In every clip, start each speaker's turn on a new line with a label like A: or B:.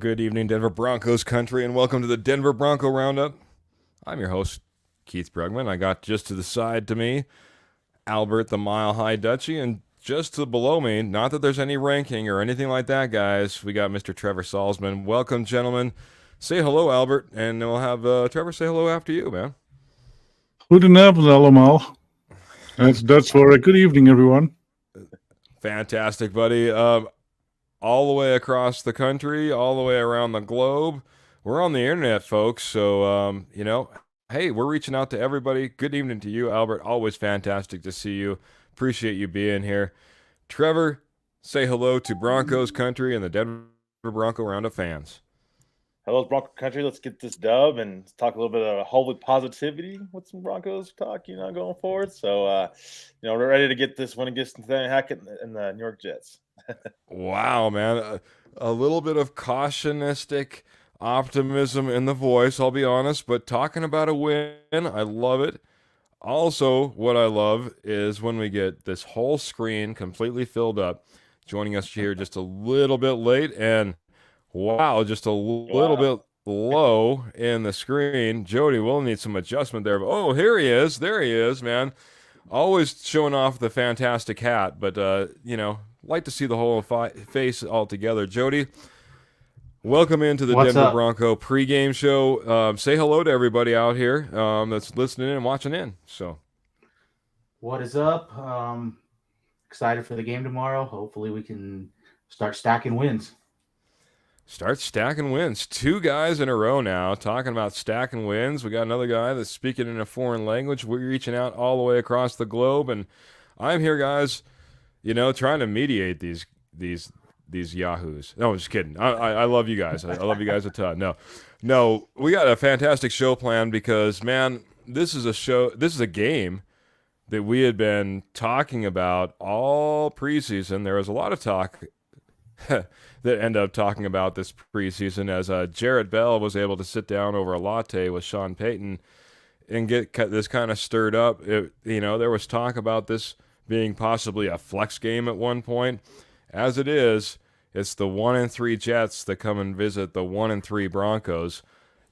A: good evening, Denver Broncos country, and welcome to the Denver Bronco Roundup. I'm your host, Keith Bregman. I got just to the side to me, Albert the Mile High Dutchie, and just to below me, not that there's any ranking or anything like that, guys, we got Mr. Trevor Salzman. Welcome, gentlemen. Say hello, Albert, and we'll have Trevor say hello after you, man.
B: Goedenavond allemaal. That's Dutch for a good evening, everyone.
A: Fantastic, buddy. All the way across the country, all the way around the globe. We're on the internet, folks. So, hey, we're reaching out to everybody. Good evening to you, Albert. Always fantastic to see you. Appreciate you being here. Trevor, say hello to Broncos country and the Denver Bronco Roundup fans.
C: Hello, Bronco country. Let's get this dub and talk a little bit of holy positivity with some Broncos talk, going forward. So, we're ready to get this one against Nathaniel Hackett and the New York Jets.
A: Wow, man. A little bit of cautionistic optimism in the voice, I'll be honest, but talking about a win, I love it. Also, what I love is when we get this whole screen completely filled up. Joining us here just a little bit late, and wow, just a little bit low in the screen. Jody will need some adjustment there. But, oh, here he is. There he is, man. Always showing off the fantastic hat, but, like to see the whole face all together. Jody, welcome into the Denver Bronco pregame show. Say hello to everybody out here that's listening in and watching in. So,
D: what is up? Excited for the game tomorrow. Hopefully we can start stacking wins.
A: Start stacking wins. Two guys in a row now talking about stacking wins. We got another guy that's speaking in a foreign language. We're reaching out all the way across the globe, and I'm here, guys, trying to mediate these yahoos. No, I'm just kidding. I love you guys. I love you guys a ton. No, we got a fantastic show planned because, man, this is a game that we had been talking about all preseason. There was a lot of talk that ended up talking about this preseason as Jarrett Bell was able to sit down over a latte with Sean Payton and get this kind of stirred up. There was talk about this being possibly a flex game at one point. As it is, it's the 1-3 Jets that come and visit the 1-3 Broncos.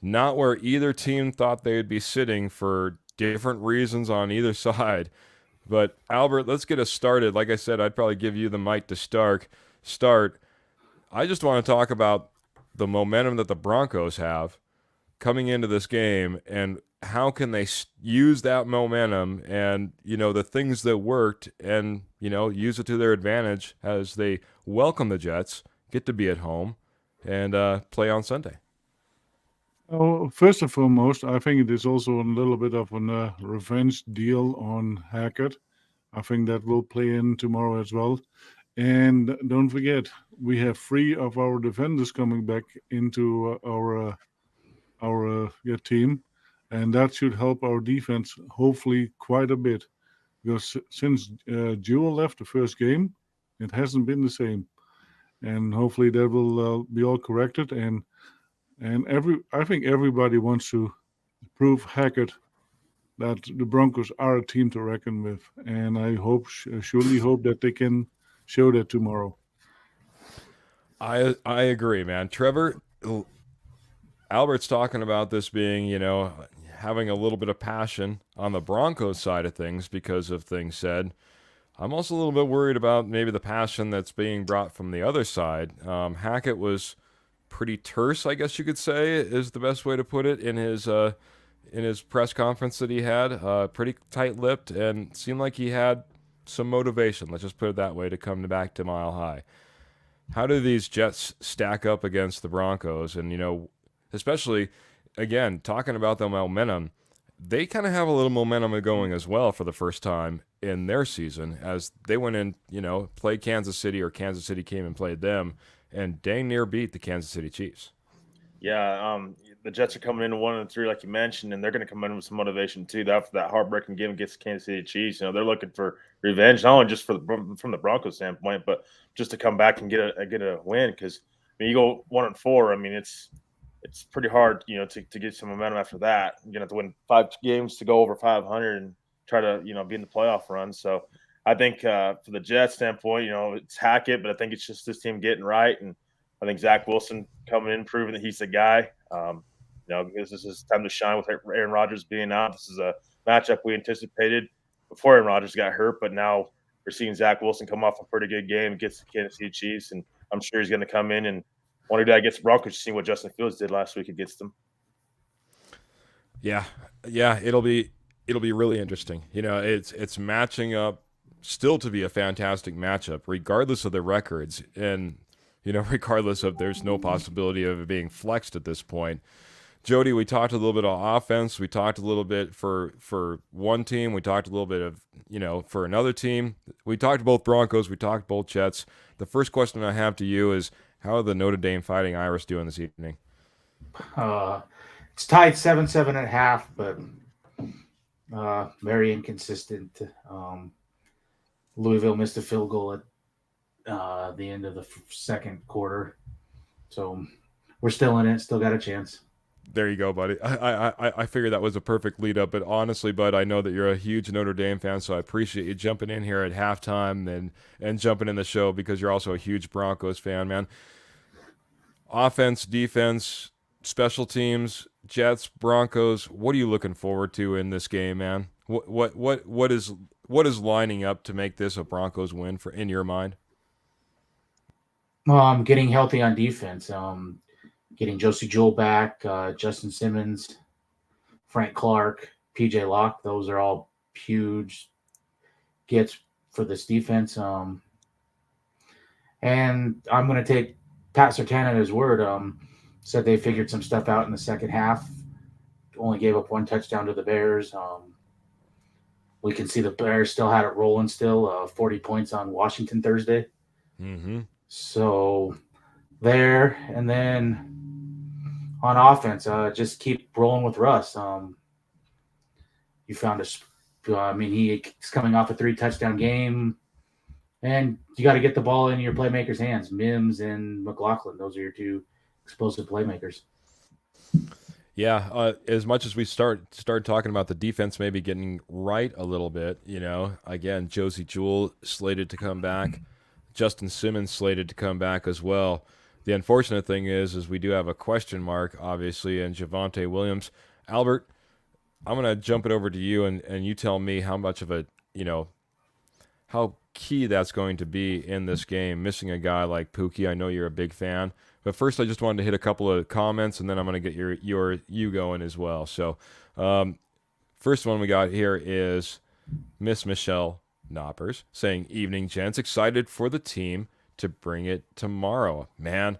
A: Not where either team thought they'd be sitting for different reasons on either side. But Albert, let's get us started. Like I said, I'd probably give you the mic to start. I just want to talk about the momentum that the Broncos have coming into this game and how can they use that momentum and, the things that worked and, use it to their advantage as they welcome the Jets, get to be at home, and play on Sunday.
B: Oh, first and foremost, I think it is also a little bit of a revenge deal on Hackett. I think that will play in tomorrow as well. And don't forget, we have 3 of our defenders coming back into our team, and that should help our defense hopefully quite a bit. Because since Jewel left the first game, it hasn't been the same, and hopefully that will be all corrected. And I think everybody wants to prove Hackett that the Broncos are a team to reckon with, and I surely hope that they can show that tomorrow.
A: I agree, man. Trevor, Albert's talking about this being, having a little bit of passion on the Broncos side of things because of things said. I'm also a little bit worried about maybe the passion that's being brought from the other side. Hackett was pretty terse, I guess you could say, is the best way to put it, in his press conference that he had. Pretty tight-lipped and seemed like he had some motivation, let's just put it that way, to come back to Mile High. How do these Jets stack up against the Broncos? And, especially, again, talking about the momentum, they kind of have a little momentum going as well for the first time in their season as they went in, played Kansas City, or Kansas City came and played them, and dang near beat the Kansas City Chiefs.
C: Yeah, the Jets are coming in 1-3, like you mentioned, and they're going to come in with some motivation too. After that heartbreaking game against the Kansas City Chiefs, they're looking for revenge, not only just from the Broncos standpoint, but just to come back and get a win. Because you go 1-4, it's pretty hard, to get some momentum after that. You're gonna have to win 5 games to go over 500 and try to, be in the playoff run. So I think for the Jets standpoint, it's Hackett, but I think it's just this team getting right. And I think Zach Wilson coming in, proving that he's the guy. This is his time to shine with Aaron Rodgers being out. This is a matchup we anticipated before Aaron Rodgers got hurt, but now we're seeing Zach Wilson come off a pretty good game against the Kansas City Chiefs, and I'm sure he's going to come in and want to do that against the Broncos, seeing what Justin Fields did last week against them.
A: Yeah, it'll be really interesting. It's matching up still to be a fantastic matchup, regardless of the records, and regardless of there's no possibility of it being flexed at this point. Jody, we talked a little bit on offense. We talked a little bit for one team. We talked a little bit of for another team. We talked both Broncos. We talked both Jets. The first question I have to you is, how are the Notre Dame Fighting Irish doing this evening?
D: It's tied 7-7 at half, but very inconsistent. Louisville missed a field goal at the end of the second quarter, so we're still in it. Still got a chance.
A: There you go, buddy. I figured that was a perfect lead up, but honestly, bud, I know that you're a huge Notre Dame fan, so I appreciate you jumping in here at halftime and jumping in the show, because you're also a huge Broncos fan, man. Offense, defense, special teams, Jets, Broncos. What are you looking forward to in this game, man? What is lining up to make this a Broncos win in your mind?
D: Getting healthy on defense. Getting Josie Jewell back, Justin Simmons, Frank Clark, PJ Locke. Those are all huge gets for this defense. And I'm going to take Pat Surtain at his word. Said they figured some stuff out in the second half. Only gave up one touchdown to the Bears. We can see the Bears still had it rolling still. 40 points on Washington Thursday.
A: Mm-hmm.
D: So there, and then on offense, just keep rolling with Russ. You found he's coming off a 3-touchdown game, and you got to get the ball in your playmakers' hands. Mims and McLaughlin, those are your two explosive playmakers.
A: Yeah, as much as we start talking about the defense maybe getting right a little bit, again, Josie Jewell slated to come back, Justin Simmons slated to come back as well. The unfortunate thing is we do have a question mark, obviously, and Javonte Williams. Albert, I'm going to jump it over to you, and you tell me how much of a, how key that's going to be in this game, missing a guy like Pookie. I know you're a big fan. But first, I just wanted to hit a couple of comments, and then I'm going to get you going as well. So first one we got here is Miss Michelle Knoppers saying, "Evening, gents. Excited for the team to bring it tomorrow." Man,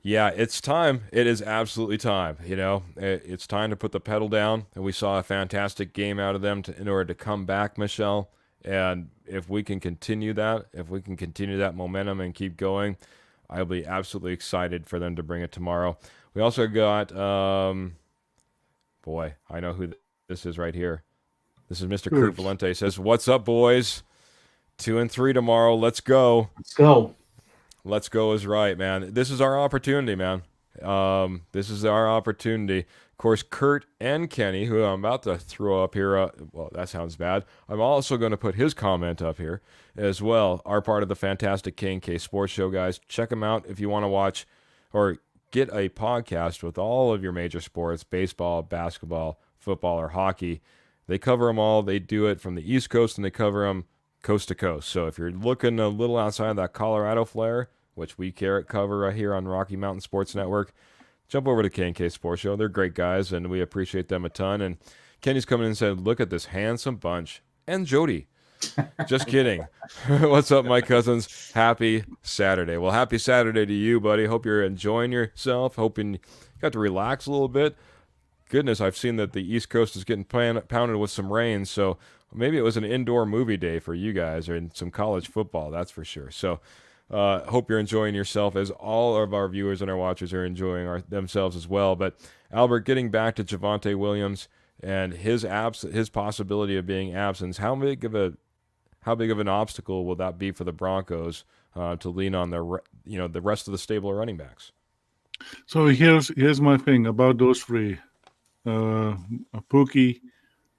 A: yeah, it's time. It is absolutely time. It's time to put the pedal down, and we saw a fantastic game out of them in order to come back, Michelle. And if we can continue that momentum and keep going, I'll be absolutely excited for them to bring it tomorrow. We also got, boy, I know who this is right here. This is Mr. Kurt Valente. He says, "What's up, boys? 2-3 tomorrow. Let's go."
D: Let's go.
A: Let's go is right, man. This is our opportunity, man. This is our opportunity. Of course, Kurt and Kenny, who I'm about to throw up here, well, that sounds bad. I'm also going to put his comment up here as well, are part of the fantastic K&K Sports Show, guys. Check them out if you want to watch or get a podcast with all of your major sports, baseball, basketball, football, or hockey. They cover them all. They do it from the East Coast, and they cover them coast to coast. So if you're looking a little outside of that Colorado flair, which we cover right here on Rocky Mountain Sports Network, jump over to K&K Sports Show. They're great guys, and we appreciate them a ton. And Kenny's coming in and said, "Look at this handsome bunch." And Jody. Just kidding. What's up, my cousins? Happy Saturday. Well, happy Saturday to you, buddy. Hope you're enjoying yourself. Hoping you got to relax a little bit. Goodness, I've seen that the East Coast is getting pounded with some rain, so maybe it was an indoor movie day for you guys, or in some college football, that's for sure. So hope you're enjoying yourself, as all of our viewers and our watchers are enjoying themselves as well. But Albert, getting back to Javonte Williams and his possibility of being absent, how big of an obstacle will that be for the Broncos to lean on the rest of the stable of running backs?
B: So here's my thing about those three: Pookie,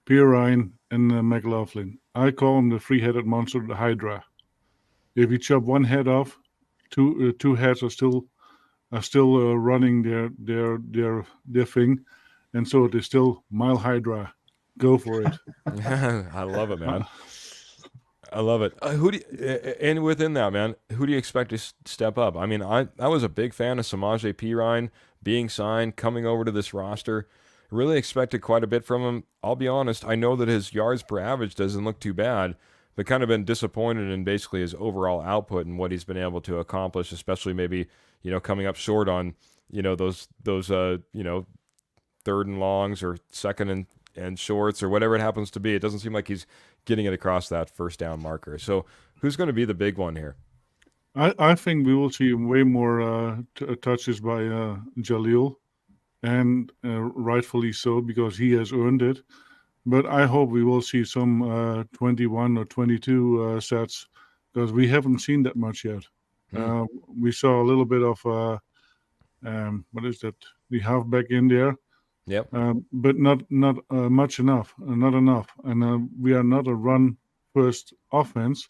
B: Pirine, and McLaughlin. I call them the three-headed monster, the Hydra. If you chop one head off, two heads are still are still running their thing, and so it is still Mile Hydra. Go for it.
A: I love it,
B: Uh,
A: man. I love it. Who do you, and within that, man, who do you expect to step up? I mean, I was a big fan of Samaje Perine being signed, coming over to this roster. Really expected quite a bit from him. I'll be honest, I know that his yards per average doesn't look too bad, but kind of been disappointed in basically his overall output and what he's been able to accomplish, especially maybe, coming up short on, those third and longs or second and shorts or whatever it happens to be. It doesn't seem like he's getting it across that first down marker. So who's going to be the big one here?
B: I think we will see way more touches by Jalil, and rightfully so because he has earned it. But I hope we will see some 21 or 22 sets because we haven't seen that much yet. We saw a little bit of what is that? The halfback in there,
A: Yep.
B: but not much enough, not enough, and we are not a run first offense,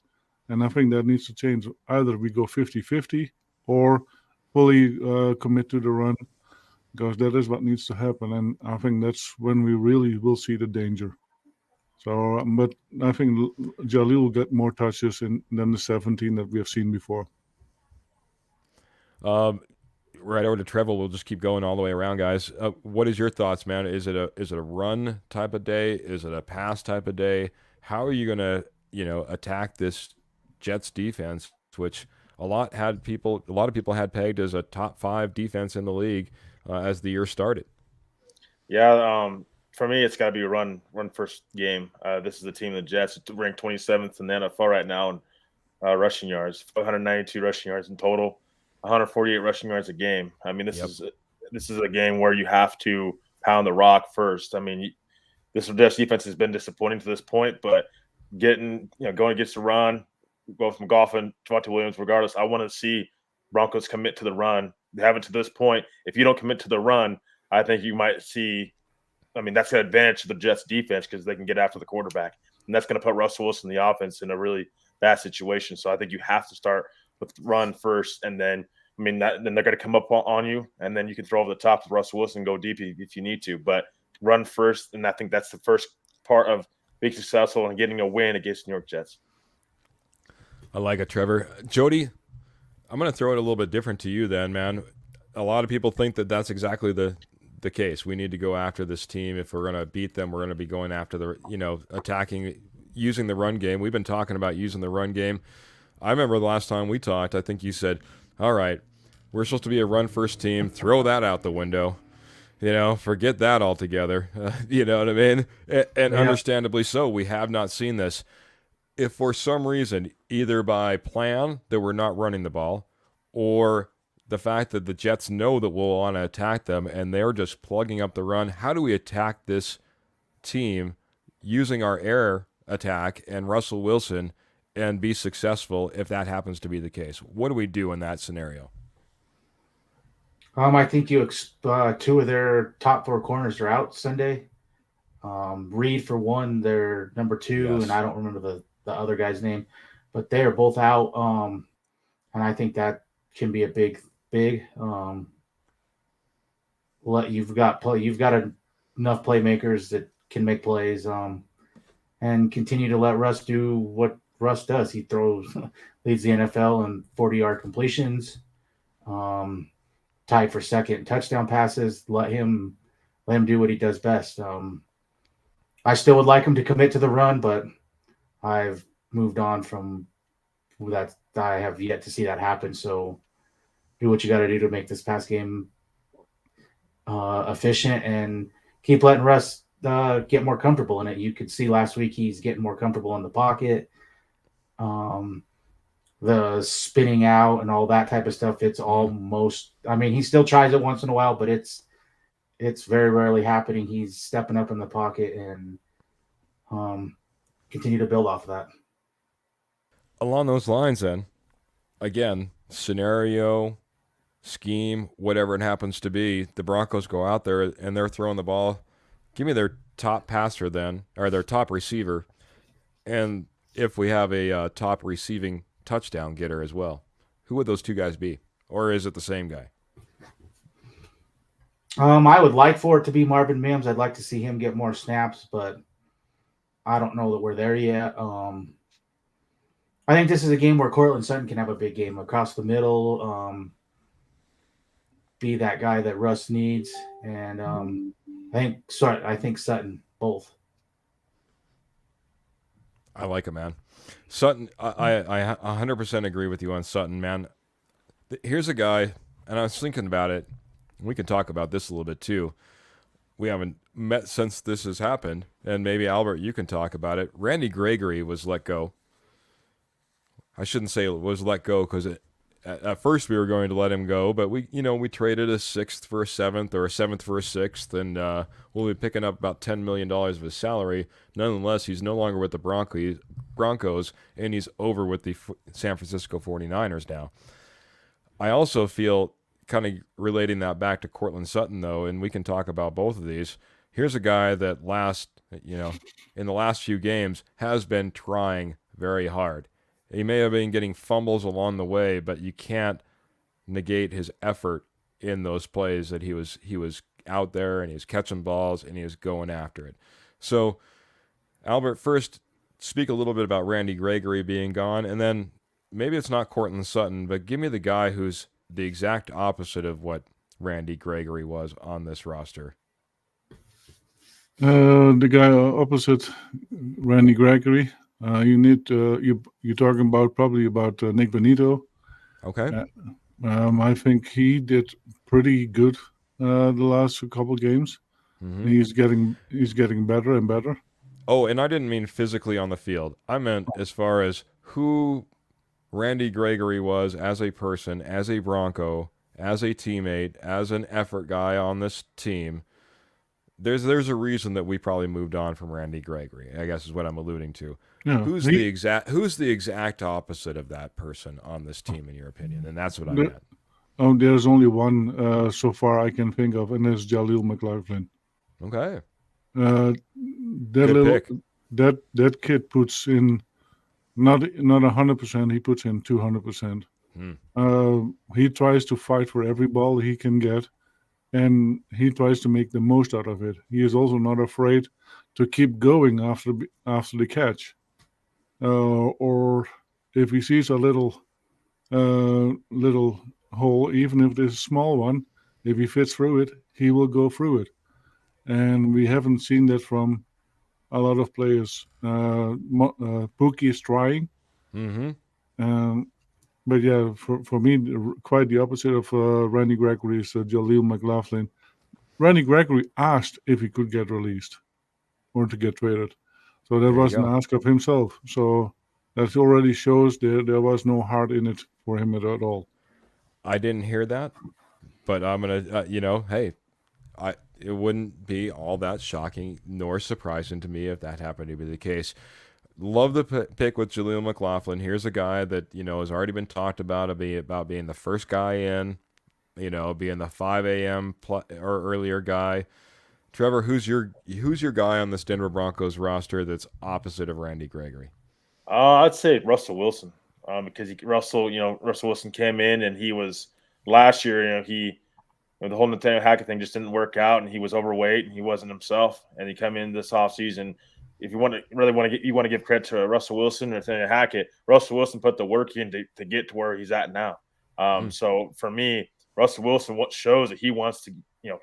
B: and I think that needs to change. Either we go 50-50 or fully commit to the run because that is what needs to happen, and I think that's when we really will see the danger. So, but I think Jalil will get more touches than the 17 that we have seen before.
A: Right over to Trevor. We'll just keep going all the way around, guys. What is your thoughts, man? Is it a run type of day? Is it a pass type of day? How are you gonna attack this Jets defense, which a lot of people had pegged as a top 5 defense in the league as the year started?
C: Yeah, for me, it's got to be a run first game. This is the team, the Jets, ranked 27th in the NFL right now in rushing yards, 592 rushing yards in total, 148 rushing yards a game. I mean, this is a game where you have to pound the rock first. I mean, this Jets defense has been disappointing to this point, but going against the run, both from Goff and Javonte Williams, regardless, I want to see Broncos commit to the run. They haven't to this point. If you don't commit to the run, I think you might see. I mean, that's an advantage to the Jets defense because they can get after the quarterback, and that's going to put Russell Wilson in the offense in a really bad situation. So I think you have to start with run first, and then then they're going to come up on you, and then you can throw over the top with Russell Wilson and go deep if you need to. But run first, and I think that's the first part of being successful and getting a win against New York Jets.
A: I like it, Trevor. Jody, I'm going to throw it a little bit different to you then, man. A lot of people think that that's exactly the case. We need to go after this team. If we're going to beat them, we're going to be going after the, attacking, using the run game. We've been talking about using the run game. I remember the last time we talked, I think you said, all right, we're supposed to be a run first team. Throw that out the window. Forget that altogether. You know what I mean? And understandably so, we have not seen this. If for some reason, either by plan that we're not running the ball or the fact that the Jets know that we'll want to attack them and they're just plugging up the run, how do we attack this team using our air attack and Russell Wilson and be successful if that happens to be the case? What do we do in that scenario?
D: I think two of their top 4 corners are out Sunday. Reed for one, their number 2,
A: Yes.
D: and I don't remember the other guy's name, but they are both out. And I think that can be a big. You've got enough playmakers that can make plays, and continue to let Russ do what Russ does. He leads the NFL in 40-yard completions, tied for second touchdown passes. Let him do what he does best. I still would like him to commit to the run, but I've moved on from that. I have yet to see that happen. So do what you got to do to make this pass game efficient and keep letting Russ get more comfortable in it. You could see last week he's getting more comfortable in the pocket. The spinning out and all that type of stuff. It's almost. I mean, he still tries it once in a while, but it's very rarely happening. He's stepping up in the pocket and continue to build off of that.
A: Along those lines, then, again, scenario, scheme, whatever it happens to be, the Broncos go out there and they're throwing the ball. Give me their top passer then, or their top receiver, and if we have a top receiving touchdown getter as well, who would those two guys be? Or is it the same guy?
D: I would like for it to be Marvin Mims. I'd like to see him get more snaps, but I don't know that we're there yet. I think this is a game where Cortland Sutton can have a big game across the middle, be that guy that Russ needs, and I think Sutton both.
A: I like him, man. Sutton, I 100% agree with you on Sutton, man. Here's a guy, and I was thinking about it. We can talk about this a little bit too. We haven't met since this has happened, and maybe Albert, you can talk about it. Randy Gregory was let go. I shouldn't say it was let go because at first we were going to let him go, but we traded a sixth for a seventh or a seventh for a sixth, and we'll be picking up about $10 million of his salary. Nonetheless, he's no longer with the Broncos, and he's over with the San Francisco 49ers now. I also feel, kind of relating that back to Cortland Sutton, though, and we can talk about both of these. Here's a guy that in the last few games has been trying very hard. He may have been getting fumbles along the way, but you can't negate his effort in those plays that he was out there and he was catching balls and he was going after it. So, Albert, first speak a little bit about Randy Gregory being gone, and then maybe it's not Cortland Sutton, but give me the guy who's the exact opposite of what Randy Gregory was on this roster.
B: The guy opposite Randy Gregory. You're talking about probably about Nick Benito.
A: Okay.
B: I think he did pretty good the last couple games.
A: Mm-hmm.
B: He's getting better and better.
A: Oh, and I didn't mean physically on the field. I meant as far as who Randy Gregory was as a person, as a Bronco, as a teammate, as an effort guy on this team. There's a reason that we probably moved on from Randy Gregory, I guess is what I'm alluding to.
B: Yeah,
A: Who's the exact opposite of that person on this team, in your opinion? And that's what I meant.
B: There's only one so far I can think of, and that's Jaleel McLaughlin.
A: Okay.
B: Pick. That kid puts in not 100%. He puts in 200%. He tries to fight for every ball he can get, and he tries to make the most out of it. He is also not afraid to keep going after the catch, or if he sees a little hole, even if it's a small one, if he fits through it, he will go through it. And we haven't seen that from a lot of players. Pookie is trying.
A: Mm-hmm.
B: But yeah, for me, quite the opposite of Randy Gregory is Jaleel McLaughlin. Randy Gregory asked if he could get released or to get traded. So that was an ask of himself. So that already shows there was no heart in it for him at all.
A: I didn't hear that, but I'm going to, hey, it wouldn't be all that shocking nor surprising to me if that happened to be the case. Love the pick with Jaleel McLaughlin. Here's a guy that, has already been talked about being the first guy in, being the 5 a.m. or earlier guy. Trevor, who's your guy on this Denver Broncos roster that's opposite of Randy Gregory?
C: I'd say Russell Wilson, because Russell Wilson came in and he was last year. The whole Nathaniel Hackett thing just didn't work out, and he was overweight and he wasn't himself. And he come in this offseason. If you want to give credit to Russell Wilson or Nathaniel Hackett, Russell Wilson put the work in to get to where he's at now. So for me, Russell Wilson, what shows that he wants to,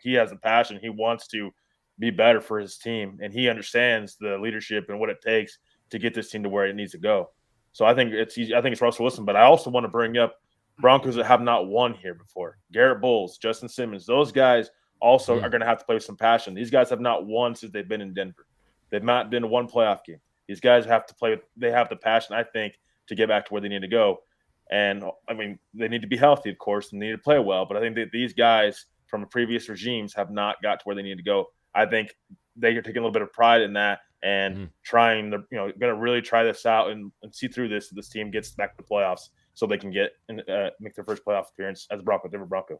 C: he has a passion. He wants to be better for his team, and he understands the leadership and what it takes to get this team to where it needs to go. So I think it's Russell Wilson, but I also want to bring up Broncos that have not won here before. Garrett Bowles, Justin Simmons, those guys also are going to have to play with some passion. These guys have not won since they've been in Denver. They've not been to one playoff game. These guys have to play. They have the passion, I think, to get back to where they need to go. And, they need to be healthy, of course, and they need to play well. But I think that these guys from previous regimes have not got to where they need to go. I think they are taking a little bit of pride in that and trying to, going to really try this out and see through this. So this team gets back to the playoffs so they can get make their first playoff appearance as a Denver Bronco.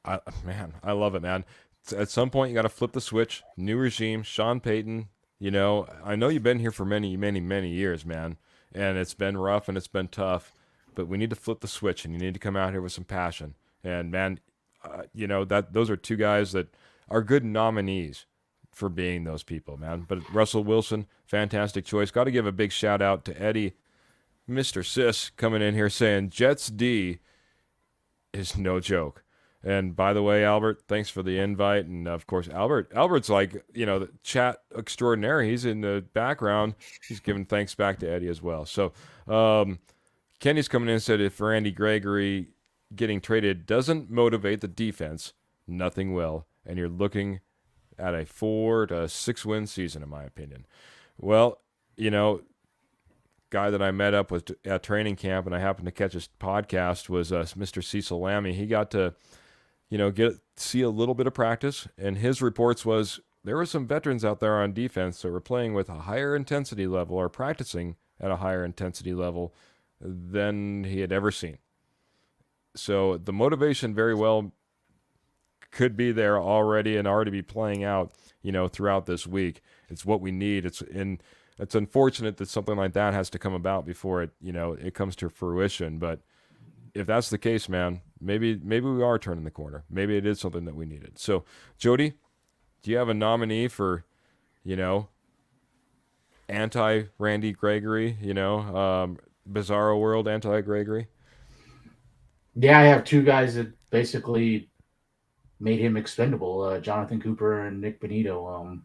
A: I love it, man. At some point, you got to flip the switch. New regime, Sean Payton. I know you've been here for many, many, many years, man, and it's been rough and it's been tough, but we need to flip the switch and you need to come out here with some passion. And, man, that those are two guys that are good nominees for being those people, man. But Russell Wilson, fantastic choice. Got to give a big shout out to Eddie, Mr. Sis, coming in here saying Jets D is no joke. And by the way, Albert, thanks for the invite. And of course, Albert's like, the chat extraordinaire. He's in the background. He's giving thanks back to Eddie as well. So Kenny's coming in and said if Randy Gregory getting traded doesn't motivate the defense, nothing will. And you're looking at a 4 to 6 win season, in my opinion. Well, guy that I met up with at training camp, and I happened to catch his podcast, was Mr. Cecil Lammy. He got to, see a little bit of practice, and his reports was there were some veterans out there on defense that were playing with a higher intensity level or practicing at a higher intensity level than he had ever seen. So the motivation very well could be there already and already be playing out, throughout this week. It's what we need. It's unfortunate that something like that has to come about before it comes to fruition. But if that's the case, man, maybe we are turning the corner. Maybe it is something that we needed. So, Jody, do you have a nominee for, anti-Randy Gregory, Bizarro World anti-Gregory?
D: Yeah, I have two guys that basically made him expendable, Jonathan Cooper and Nick Benito.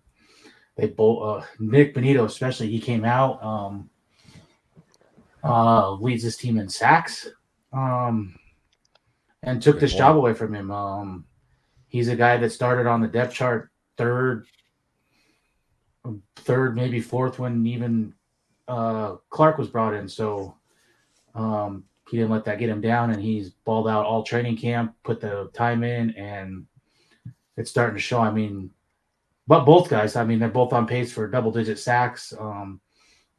D: They both, Nick Benito especially, he came out, leads his team in sacks, and took this job away from him. He's a guy that started on the depth chart third, maybe fourth when even Clark was brought in. So he didn't let that get him down, and he's balled out all training camp, put the time in, and it's starting to show. I mean, but both guys, they're both on pace for double-digit sacks.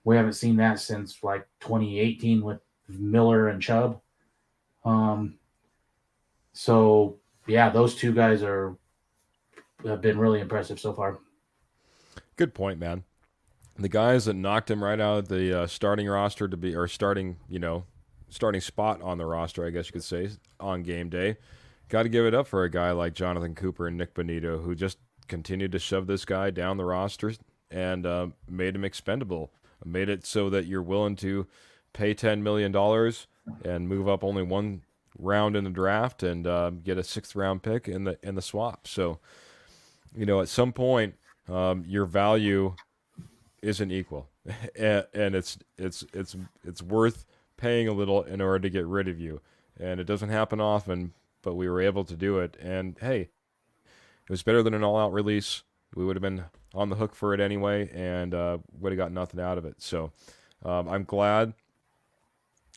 D: We haven't seen that since like 2018 with Miller and Chubb. So yeah, those two guys have been really impressive so far.
A: Good point, man. The guys that knocked him right out of the starting roster starting spot on the roster, I guess you could say, on game day. Got to give it up for a guy like Jonathan Cooper and Nick Benito, who just continued to shove this guy down the roster and made him expendable. Made it so that you're willing to pay $10 million and move up only one round in the draft and get a 6th round pick in the swap. So, at some point, your value isn't equal, and it's worth paying a little in order to get rid of you. And it doesn't happen often, but we were able to do it. And hey, it was better than an all-out release. We would have been on the hook for it anyway, and would have got nothing out of it. So I'm glad.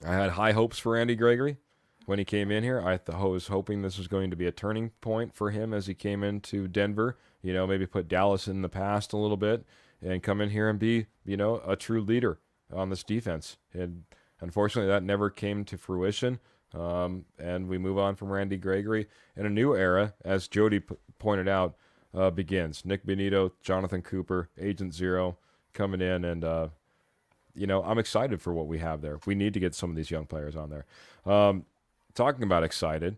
A: I had high hopes for Randy Gregory when he came in here. I was hoping this was going to be a turning point for him as he came into Denver. Maybe put Dallas in the past a little bit and come in here and be, a true leader on this defense. And unfortunately, that never came to fruition. And we move on from Randy Gregory, and a new era, as Jody pointed out, begins. Nick Benito, Jonathan Cooper, Agent Zero coming in, and I'm excited for what we have there. We need to get some of these young players on there. Talking about excited,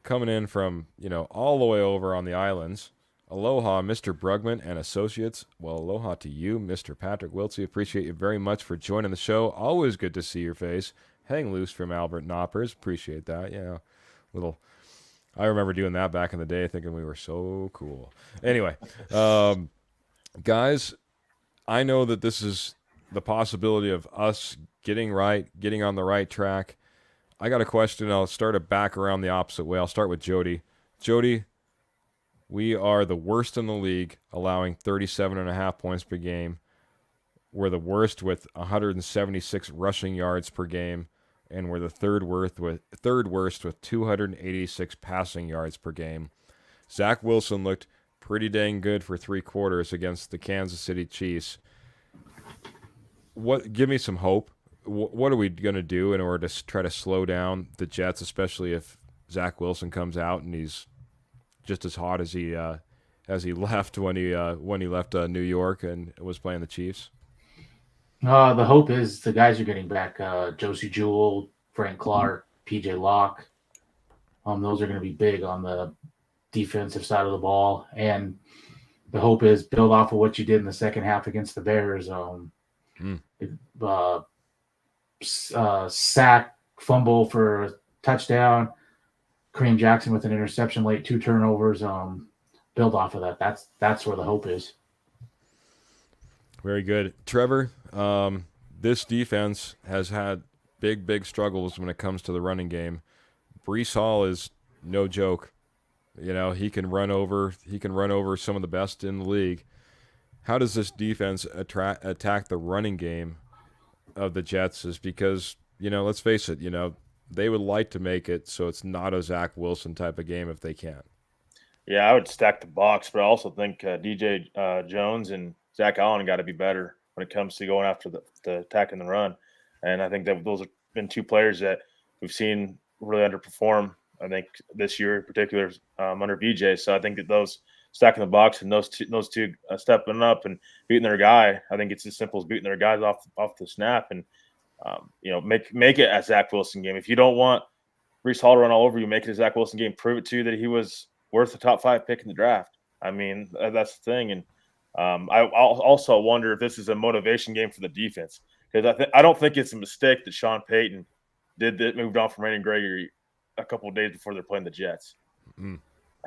A: coming in from all the way over on the islands. Aloha, Mr. Brugman and Associates. Well, aloha to you, Mr. Patrick Wiltsey. Appreciate you very much for joining the show. Always good to see your face. Hang loose from Albert Knoppers. Appreciate that. I remember doing that back in the day, thinking we were so cool. Anyway, guys, I know that this is the possibility of us getting on the right track. I got a question. I'll start it back around the opposite way. I'll start with Jody. Jody, we are the worst in the league, allowing 37.5 points per game. We're the worst with 176 rushing yards per game, and we're the third worst with 286 passing yards per game. Zach Wilson looked pretty dang good for 3 quarters against the Kansas City Chiefs. Give me some hope. What are we going to do in order to try to slow down the Jets, especially if Zach Wilson comes out and he's just as hot as he left when he left New York and was playing the Chiefs?
D: The hope is the guys are getting back. Josie Jewell, Frank Clark, PJ Locke. Those are going to be big on the defensive side of the ball. And the hope is build off of what you did in the second half against the Bears. Sack, fumble for a touchdown, Kareem Jackson with an interception late, 2 turnovers. Build off of that. That's where the hope is.
A: Very good. Trevor, this defense has had big struggles when it comes to the running game. Brees Hall is no joke. You know, he can run over some of the best in the league. How does this defense attack the running game of the Jets? Is because, you know, let's face it, you know, they would like to make it so it's not a Zach Wilson type of game if they can.
C: Yeah, I would stack the box, but I also think DJ Jones and Zach Allen got to be better when it comes to going after the attack and the run. And I think that those have been 2 players that we've seen really underperform, I think, this year in particular under VJ. So I think that those stacking the box and those two stepping up and beating their guy, I think it's as simple as beating their guys off the snap and, you know, make it a Zach Wilson game. If you don't want Brees Hall to run all over you, make it a Zach Wilson game. Prove it to you that he was worth the top 5 pick in the draft. I mean, that's the thing. And I also wonder if this is a motivation game for the defense, because I don't think it's a mistake that Sean Payton moved on from Randy Gregory a couple of days before they're playing the Jets.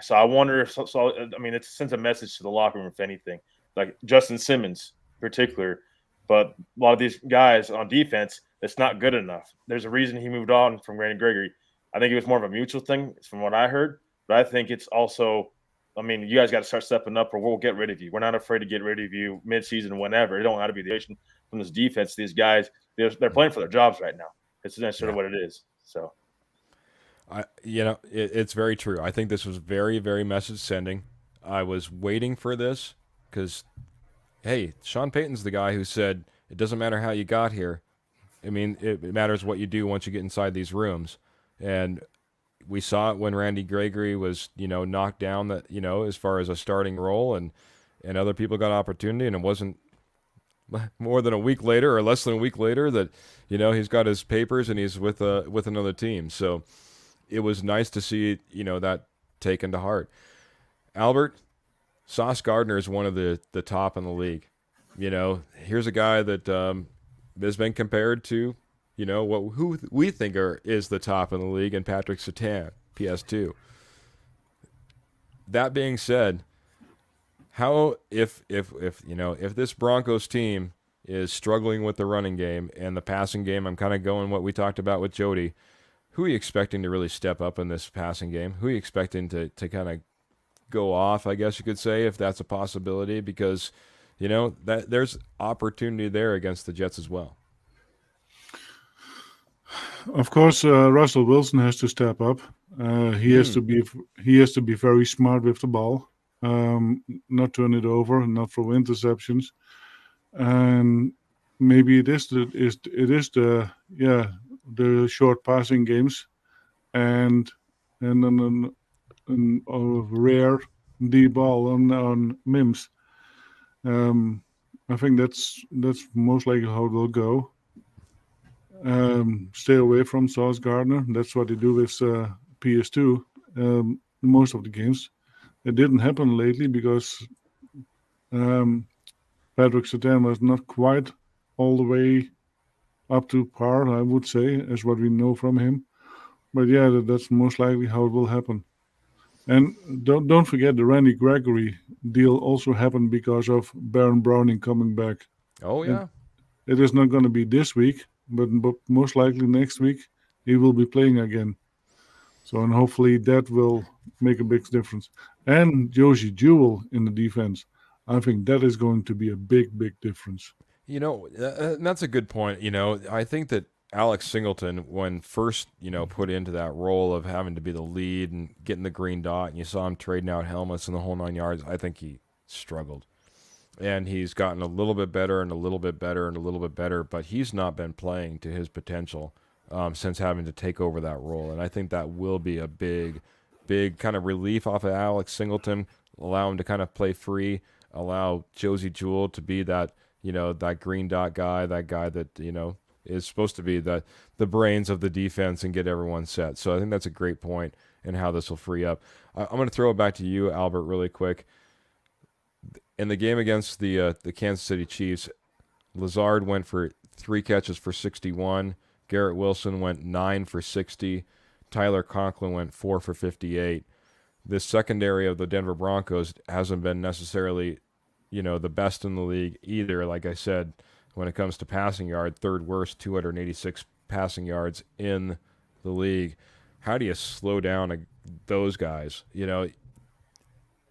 C: So I wonder if I mean, it sends a message to the locker room, if anything, like Justin Simmons in particular. But a lot of these guys on defense, it's not good enough. There's a reason he moved on from Randy Gregory. I think it was more of a mutual thing, from what I heard. But I think it's also, I mean, you guys got to start stepping up, or we'll get rid of you. We're not afraid to get rid of you midseason, whenever. It don't have to be the issue from this defense. These guys, they're playing for their jobs right now. It's sort of what it is. So,
A: it's very true. I think this was very message sending. I was waiting for this because, hey, Sean Payton's the guy who said it doesn't matter how you got here. I mean, it matters what you do once you get inside these rooms. And we saw it when Randy Gregory was, you know, knocked down, that, you know, as far as a starting role, and other people got opportunity, and it wasn't more than a week later or less than a week later that, you know, he's got his papers and he's with another team. So it was nice to see, you know, that taken to heart. Albert, Sauce Gardner is one of the top in the league. You know, here's a guy that has been compared to, you know, who we think is the top in the league, and Patrick Surtain, PS2. That being said, how if this Broncos team is struggling with the running game and the passing game, I'm kind of going what we talked about with Jody. Who are you expecting to really step up in this passing game? Who are you expecting to kind of go off, I guess you could say, if that's a possibility? Because, you know, that there's opportunity there against the Jets as well.
B: Of course, Russell Wilson has to step up. He has to be very smart with the ball, not turn it over, not throw interceptions, and maybe it is the short passing games, and then a rare deep ball on Mims. I think that's most likely how it will go. Stay away from Sauce Gardner. That's what they do with PS2 most of the games. It didn't happen lately because Patrick Surtain was not quite all the way up to par, I would say, as what we know from him. But yeah, that's most likely how it will happen. And don't forget, the Randy Gregory deal also happened because of Baron Browning coming back.
A: Oh, yeah.
B: It is not going to be this week, but most likely next week he will be playing again. So, and hopefully that will make a big difference. And Josie Jewell in the defense, I think that is going to be a big difference.
A: You know, that's a good point. You know, I think that Alex Singleton, when first, you know, put into that role of having to be the lead and getting the green dot, and you saw him trading out helmets and the whole 9 yards, I think he struggled. And he's gotten a little bit better and a little bit better and a little bit better, but he's not been playing to his potential since having to take over that role. And I think that will be a big kind of relief off of Alex Singleton, allow him to kind of play free, allow Josie Jewell to be that, you know, that green dot guy, that guy that, you know, is supposed to be the brains of the defense and get everyone set. So I think that's a great point. and how this will free up. I'm going to throw it back to you, Albert, really quick. In the game against the Kansas City Chiefs, Lazard went for 3 catches for 61. Garrett Wilson went 9 for 60. Tyler Conklin went 4 for 58. This secondary of the Denver Broncos hasn't been necessarily, the best in the league either. Like I said, when it comes to passing yard, third worst, 286 passing yards in the league. How do you slow down those guys?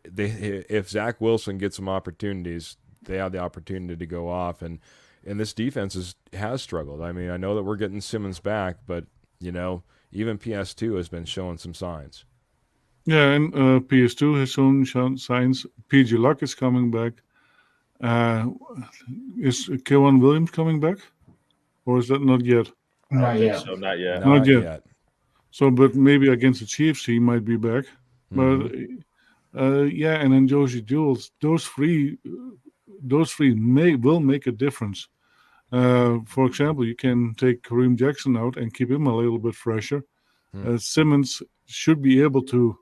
A: If Zach Wilson gets some opportunities, they have the opportunity to go off, and this defense has struggled. I mean, I know that we're getting Simmons back, but even PS2 has been showing some signs.
B: Yeah, and PS2 has shown signs. PG Luck is coming back. Is Kevin Williams coming back, or is that not yet?
C: I don't think so, not yet.
B: Not yet. So, but maybe against the Chiefs he might be back. But and then Josie Jules, those three will make a difference. For example, you can take Kareem Jackson out and keep him a little bit fresher. Simmons should be able to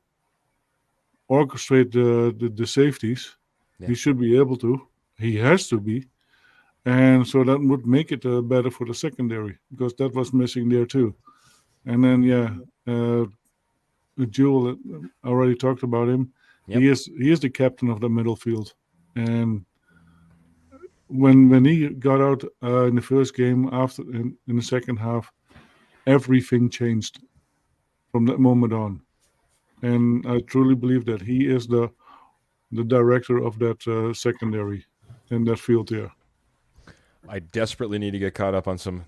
B: orchestrate the safeties. Yeah. He should be able to. He has to be. And so that would make it better for the secondary, because that was missing there too. And then, Jewel already talked about him. Yep. He is the captain of the middle field. And when he got out in the first game, in the second half, everything changed from that moment on. And I truly believe that he is the director of that secondary in that field there.
A: I desperately need to get caught up on some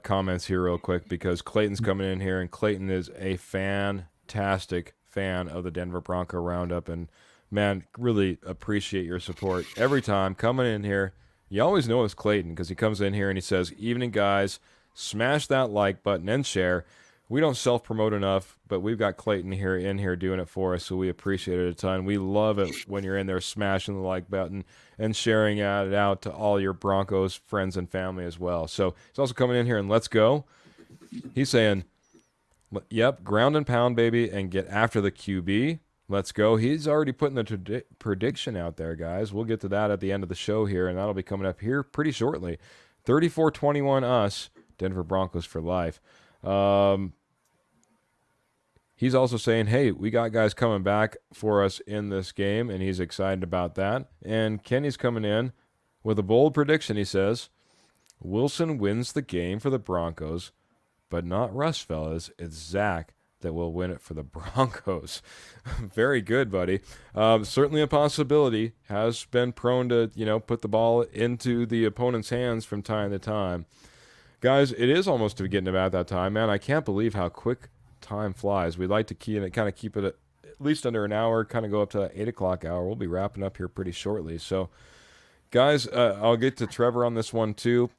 A: comments here real quick, because Clayton's coming in here, and Clayton is a fantastic fan of the Denver Bronco Roundup, and man, really appreciate your support every time coming in here. You always know it's Clayton, because he comes in here and he says, "Evening, guys, smash that like button and share." We don't self-promote enough, but we've got Clayton in here doing it for us, so we appreciate it a ton. We love it when you're in there smashing the like button and sharing it out to all your Broncos friends and family as well. So he's also coming in here and let's go. He's saying, yep, ground and pound, baby, and get after the QB. Let's go. He's already putting the prediction out there, guys. We'll get to that at the end of the show here, and that'll be coming up here pretty shortly. 34-21 us, Denver Broncos for life. He's also saying, hey, we got guys coming back for us in this game, and he's excited about that. And Kenny's coming in with a bold prediction. He says, Wilson wins the game for the Broncos, but not Russ, fellas. It's Zach that will win it for the Broncos. Very good, buddy. Certainly a possibility. Has been prone to, put the ball into the opponent's hands from time to time. Guys, it is almost getting about that time, man. I can't believe how quick time flies. We'd like to keep it at least under an hour, kind of go up to that 8 o'clock hour. We'll be wrapping up here pretty shortly. So, guys, I'll get to Trevor on this one too.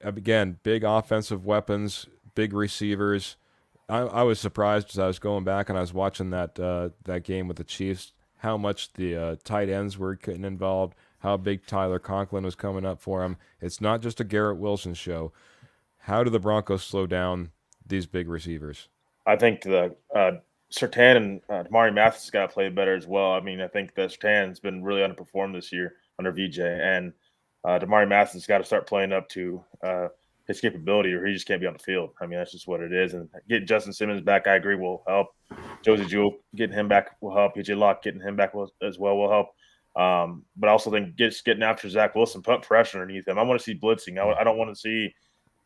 A: Again, big offensive weapons, big receivers. I was surprised as I was going back and I was watching that game with the Chiefs, how much the tight ends were getting involved, how big Tyler Conklin was coming up for him. It's not just a Garrett Wilson show. How do the Broncos slow down these big receivers?
C: I think the Surtain and Damari Mathis got to play better as well. I mean, I think that Surtain's been really underperformed this year under VJ, and Damari Mathis has got to start playing up to his capability, or he just can't be on the field. I mean, that's just what it is. And getting Justin Simmons back, I agree, will help. Josie Jewell, getting him back will help. PJ Locke, getting him back as well will help. But I also think getting after Zach Wilson, put pressure underneath him. I want to see blitzing. I don't want to see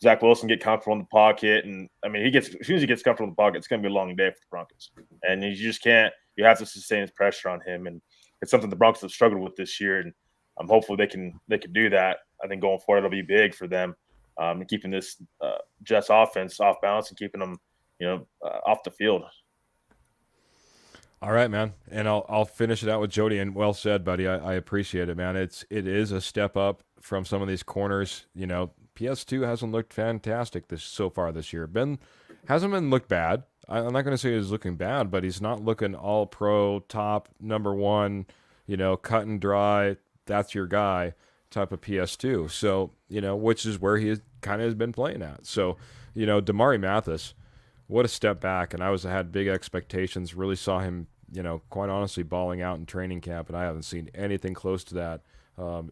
C: Zach Wilson get comfortable in the pocket. And I mean, as soon as he gets comfortable in the pocket, it's going to be a long day for the Broncos. And you just can't. You have to sustain his pressure on him, and it's something the Broncos have struggled with this year. And hopefully they can do that. I think going forward it'll be big for them, and keeping this Jets offense off balance and keeping them, off the field.
A: All right, man. And I'll finish it out with Jody. And well said, buddy. I appreciate it, man. It is a step up from some of these corners. PS2 hasn't looked fantastic so far this year. Hasn't been looked bad. I'm not going to say he's looking bad, but he's not looking all pro, top, number one, cut and dry, that's your guy type of PS2. So, which is where he kind of has been playing at. So, Damari Mathis, what a step back. And I had big expectations. Really saw him, quite honestly, balling out in training camp, and I haven't seen anything close to that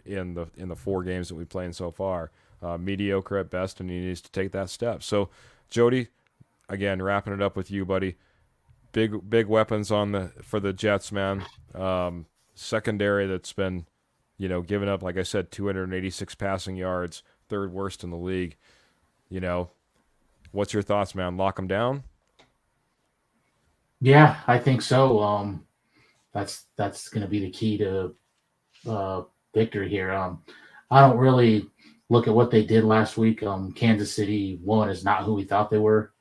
A: in the 4 games that we've played so far. Mediocre at best, and he needs to take that step. So, Jody, again, wrapping it up with you, buddy. Big weapons for the Jets, man. Secondary that's been, giving up, like I said, 286 passing yards, 3rd worst in the league. What's your thoughts, man? Lock them down?
D: Yeah, I think so. That's going to be the key to victory here. I don't really look at what they did last week. Kansas City is not who we thought they were.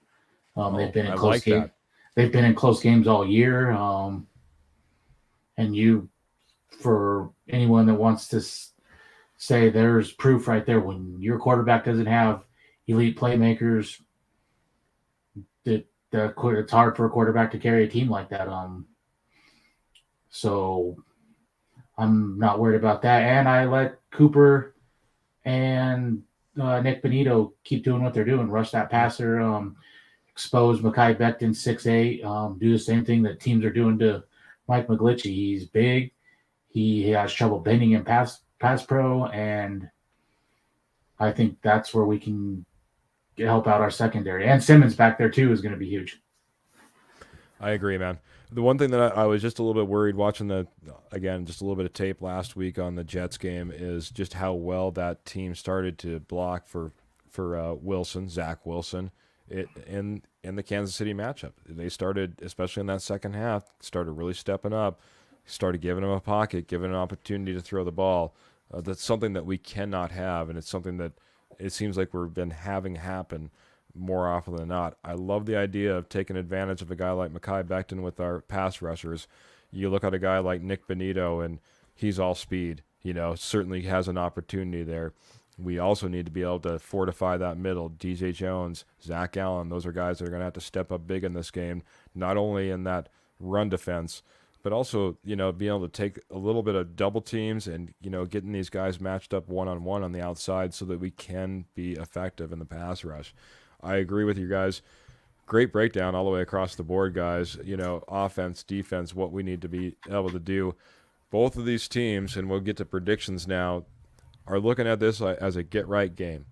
D: They've been in close games. They've been in close games all year. And for anyone that wants to say there's proof right there, when your quarterback doesn't have elite playmakers, it's hard for a quarterback to carry a team like that. So I'm not worried about that. And I let Cooper and Nick Benito keep doing what they're doing. Rush that passer, expose Mekhi Becton 6'8", do the same thing that teams are doing to Mike McGlinchey. He's big. He has trouble bending in pass pro, and I think that's where we can help out our secondary. And Simmons back there too is going to be huge.
A: I agree, man. The one thing that I was just a little bit worried watching just a little bit of tape last week on the Jets game is just how well that team started to block for Zach Wilson, in the Kansas City matchup. They started, especially in that second half, started really stepping up, started giving him a pocket, giving him an opportunity to throw the ball. That's something that we cannot have, and it's something that it seems like we've been having happen more often than not. I love the idea of taking advantage of a guy like Mekhi Becton with our pass rushers. You look at a guy like Nick Benito, and he's all speed. Certainly has an opportunity there. We also need to be able to fortify that middle. DJ Jones, Zach Allen, those are guys that are going to have to step up big in this game, not only in that run defense, but also, being able to take a little bit of double teams and, getting these guys matched up one-on-one on the outside so that we can be effective in the pass rush. I agree with you guys. Great breakdown all the way across the board, guys. Offense, defense, what we need to be able to do. Both of these teams, and we'll get to predictions now, are looking at this as a get-right game.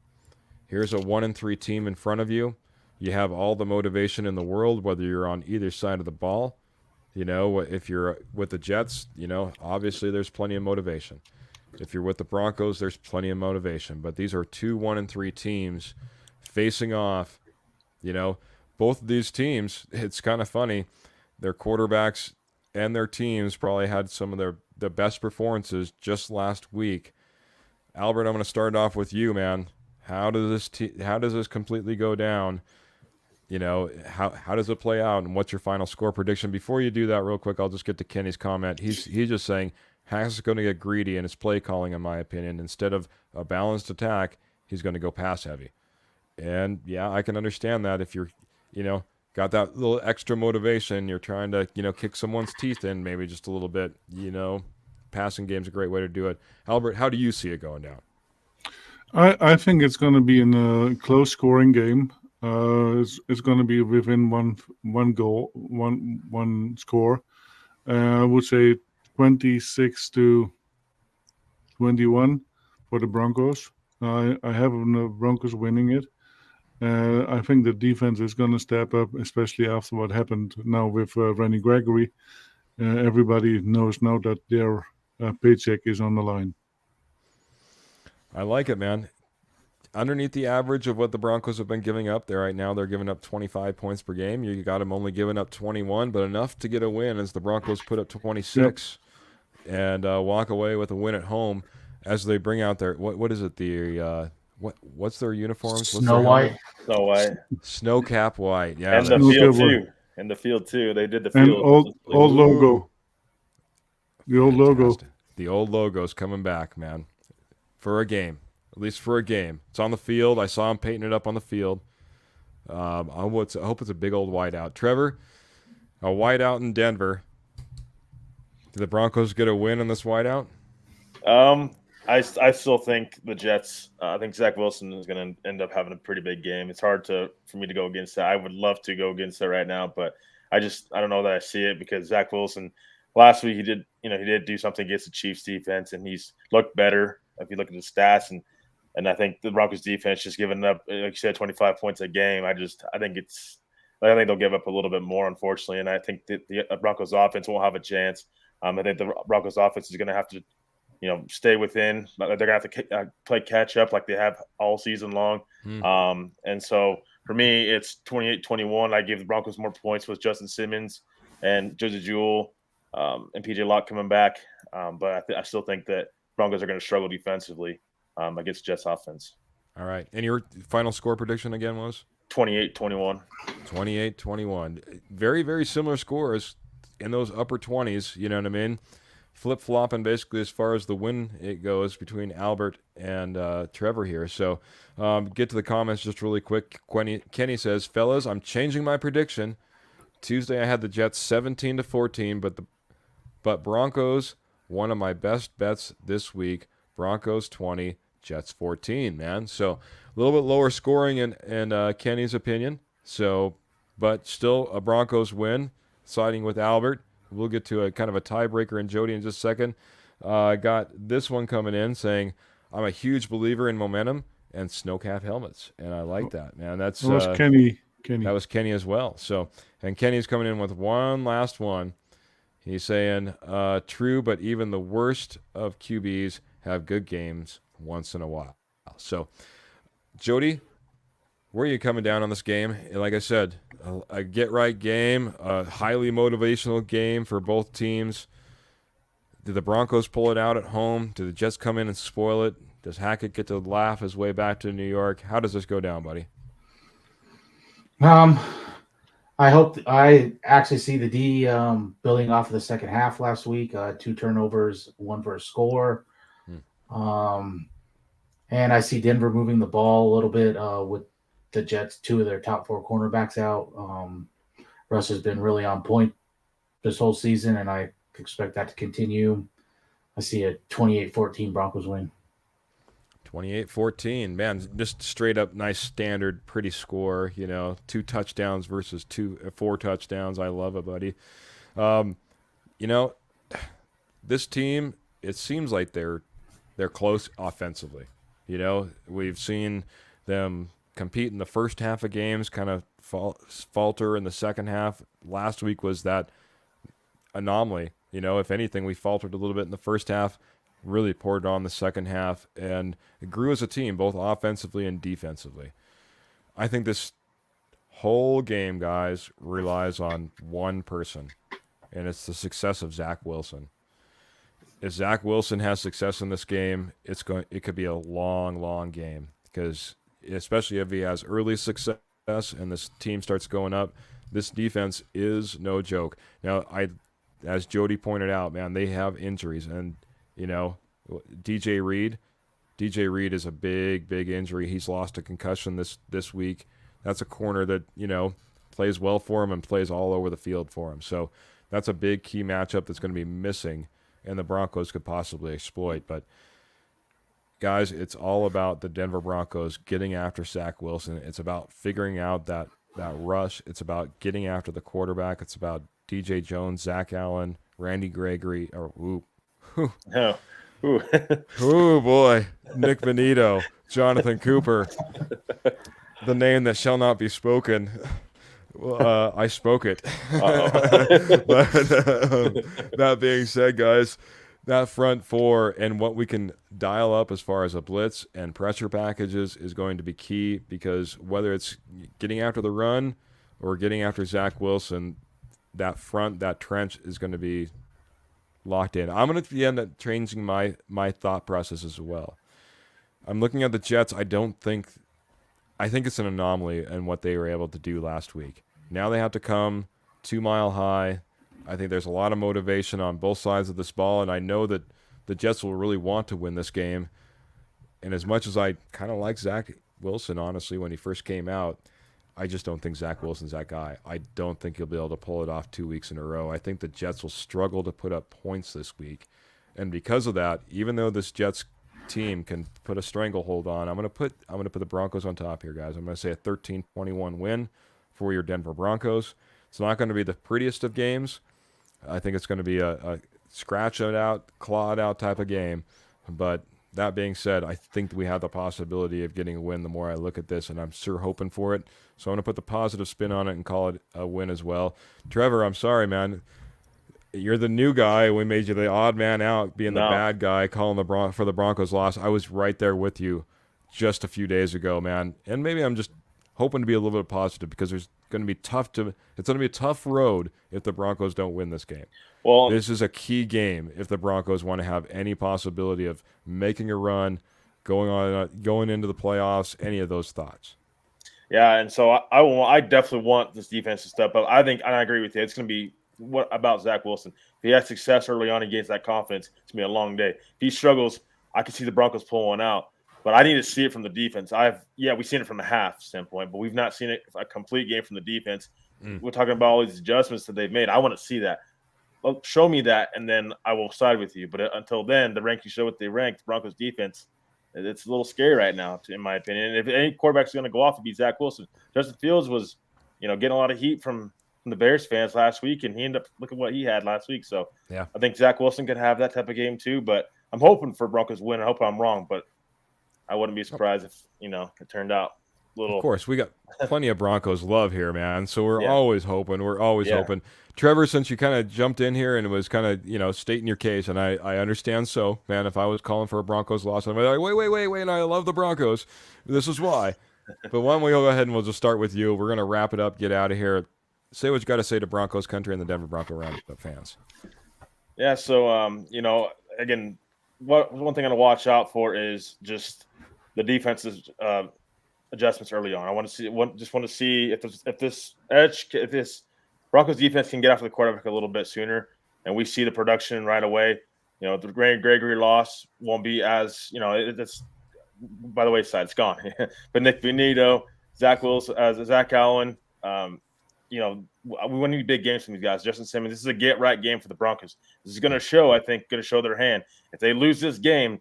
A: Here's a 1-3 team in front of you. You have all the motivation in the world, whether you're on either side of the ball. If you're with the Jets, obviously there's plenty of motivation. If you're with the Broncos, there's plenty of motivation. But these are 2 1-3 teams facing off. Both of these teams, it's kind of funny. Their quarterbacks and their teams probably had some of the best performances just last week. Albert, I'm going to start off with you, man. How does this completely go down? How does it play out, and what's your final score prediction? Before you do that, real quick, I'll just get to Kenny's comment. He's just saying Hack's is going to get greedy in his play calling, in my opinion. Instead of a balanced attack, he's going to go pass heavy. And yeah, I can understand that if you're, got that little extra motivation, you're trying to, kick someone's teeth in maybe just a little bit. Passing game's a great way to do it. Albert, how do you see it going down?
B: I think it's going to be in a close scoring game. It's going to be within one goal, one score. I would say 26-21 for the Broncos. I have the Broncos winning it. I think the defense is going to step up, especially after what happened now with Randy Gregory. Everybody knows now that their paycheck is on the line.
A: I like it, man. Underneath the average of what the Broncos have been giving up, right now they're giving up 25 points per game. You got them only giving up 21, but enough to get a win as the Broncos put up 26 and walk away with a win at home as they bring out their what is it, the what's their uniforms?
D: Snow white.
A: Snow cap white. Yeah,
C: and the field too. And the field too. They did the field.
B: And old logo. The old logo.
A: The old logo's coming back, man. For a game. At least for a game. It's on the field. I saw him painting it up on the field. I hope it's a big old whiteout. Trevor, a whiteout in Denver. Do the Broncos get a win in this whiteout?
C: I still think the Jets. I think Zach Wilson is going to end up having a pretty big game. It's hard for me to go against that. I would love to go against that right now, but I don't know that I see it because Zach Wilson last week he did do something against the Chiefs defense and he's looked better if you look at the stats and I think the Broncos defense just giving up, like you said, 25 points a game. I think they'll give up a little bit more, unfortunately, and I think that the Broncos offense won't have a chance. I think the Broncos offense is going to have to stay within. They're gonna have to play catch up like they have all season long. And so for me, it's 28-21. I give the Broncos more points with Justin Simmons and Joseph Jewell and PJ Locke coming back. But I still think that Broncos are going to struggle defensively against Jets offense.
A: All right. And your final score prediction again was?
C: 28-21.
A: 28-21. Very, very similar scores in those upper 20s, you know what I mean? Flip-flopping basically as far as the win it goes between Albert and Trevor here. So get to the comments just really quick. Kenny says, fellas, I'm changing my prediction. Tuesday I had the Jets 17-14, but Broncos, one of my best bets this week. Broncos 20, Jets 14, man. So a little bit lower scoring in Kenny's opinion. So, but still a Broncos win, siding with Albert. We'll get to a kind of a tiebreaker in Jody in just a second. I got this one coming in saying, I'm a huge believer in momentum and snowcap helmets. And I like that, man. That
B: was Kenny.
A: That was Kenny as well. So, and Kenny's coming in with one last one. He's saying, true, but even the worst of QBs have good games once in a while. So, Jody, where are you coming down on this game? Like I said, a get-right game, a highly motivational game for both teams. Did the Broncos pull it out at home? Do the Jets come in and spoil it? Does Hackett get to laugh his way back to New York? How does this go down, buddy?
D: I actually see the D building off of the second half last week. 2 turnovers, 1 for a score. And I see Denver moving the ball a little bit with the Jets, 2 of their top 4 cornerbacks out. Russ has been really on point this whole season, and I expect that to continue. I see a 28-14 Broncos win.
A: 28-14, man, just straight up nice standard, pretty score. 2 touchdowns versus 4 touchdowns. I love it, buddy. This team, it seems like they're close offensively. We've seen them compete in the first half of games, kind of falter in the second half. Last week was that anomaly. If anything, we faltered a little bit in the first half, really poured on the second half, and it grew as a team, both offensively and defensively. I think this whole game, guys, relies on one person, and it's the success of Zach Wilson. If Zach Wilson has success in this game, it could be a long, long game, because especially if he has early success and this team starts going up, this defense is no joke. Now, as Jody pointed out, man, they have injuries, and DJ Reed is a big, big injury. He's lost a concussion this week. That's a corner that plays well for him and plays all over the field for him. So that's a big key matchup that's going to be missing, and the Broncos could possibly exploit. But guys, it's all about the Denver Broncos getting after Zach Wilson. It's about figuring out that rush. It's about getting after the quarterback. It's about DJ Jones, Zach Allen, Randy Gregory, oh boy, Nick Benito, Jonathan Cooper, the name that shall not be spoken. I spoke it. But that being said, guys, that front 4 and what we can dial up as far as a blitz and pressure packages is going to be key, because whether it's getting after the run or getting after Zach Wilson, that front, that trench is going to be locked in. I'm going to end up changing my thought process as well. I'm looking at the Jets. I think it's an anomaly in what they were able to do last week. Now they have to come 2 Mile High. I think there's a lot of motivation on both sides of this ball, and I know that the Jets will really want to win this game. And as much as I kind of like Zach Wilson, honestly, when he first came out, I just don't think Zach Wilson's that guy. I don't think he'll be able to pull it off 2 weeks in a row. I think the Jets will struggle to put up points this week. And because of that, even though this Jets team can put a stranglehold on. I'm gonna put the Broncos on top here, guys. I'm gonna say a 13-21 win for your Denver Broncos. It's not going to be the prettiest of games. I think it's going to be a scratch it out, claw it out type of game. But that being said, I think that we have the possibility of getting a win the more I look at this, and I'm sure hoping for it. So I'm going to put the positive spin on it and call it a win as well. Trevor, I'm sorry, man. You're the new guy. We made you the odd man out, being the bad guy, calling for the Broncos loss. I was right there with you just a few days ago, man. And maybe I'm just hoping to be a little bit positive because it's going to be a tough road if the Broncos don't win this game.
C: Well,
A: this is a key game if the Broncos want to have any possibility of making a run, going into the playoffs, any of those thoughts.
C: Yeah, and so I definitely want this defense to step up. I agree with you. It's going to be what about Zach Wilson? If he has success early on, he gains that confidence. It's going to be a long day. If he struggles, I can see the Broncos pull one out. But I need to see it from the defense. We've seen it from a half standpoint, but we've not seen it a complete game from the defense. We're talking about all these adjustments that they've made. I want to see that. Well, show me that, and then I will side with you. But until then, the rankings show what they ranked. The Broncos defense, it's a little scary right now, in my opinion. And if any quarterback's going to go off, it'd be Zach Wilson. Justin Fields was, getting a lot of heat from the Bears fans last week, and he ended up looking what he had last week. So
A: yeah,
C: I think Zach Wilson could have that type of game too. But I'm hoping for Broncos win. I hope I'm wrong, but I wouldn't be surprised if it turned out a little.
A: Of course, we got plenty of Broncos love here, man. So we're always hoping. We're always hoping. Trevor, since you kind of jumped in here and was kind of stating your case, and I understand. So, man, if I was calling for a Broncos loss, I'd be like, wait, and I love the Broncos. This is why. But why don't we go ahead and we'll just start with you. We're gonna wrap it up. Get out of here. Say what you got to say to Broncos country and the Denver Bronco Roundup fans.
C: Yeah. So, again, one thing I'm gonna watch out for is just the defense's adjustments early on. I want to see if this Broncos defense can get after the quarterback a little bit sooner, and we see the production right away. The Gregory loss won't be as it's by the wayside. It's gone. But Nick Benito, Zach Wilson, Zach Allen, we want to need big games from these guys. Justin Simmons. This is a get right game for the Broncos. This is going to show their hand. If they lose this game,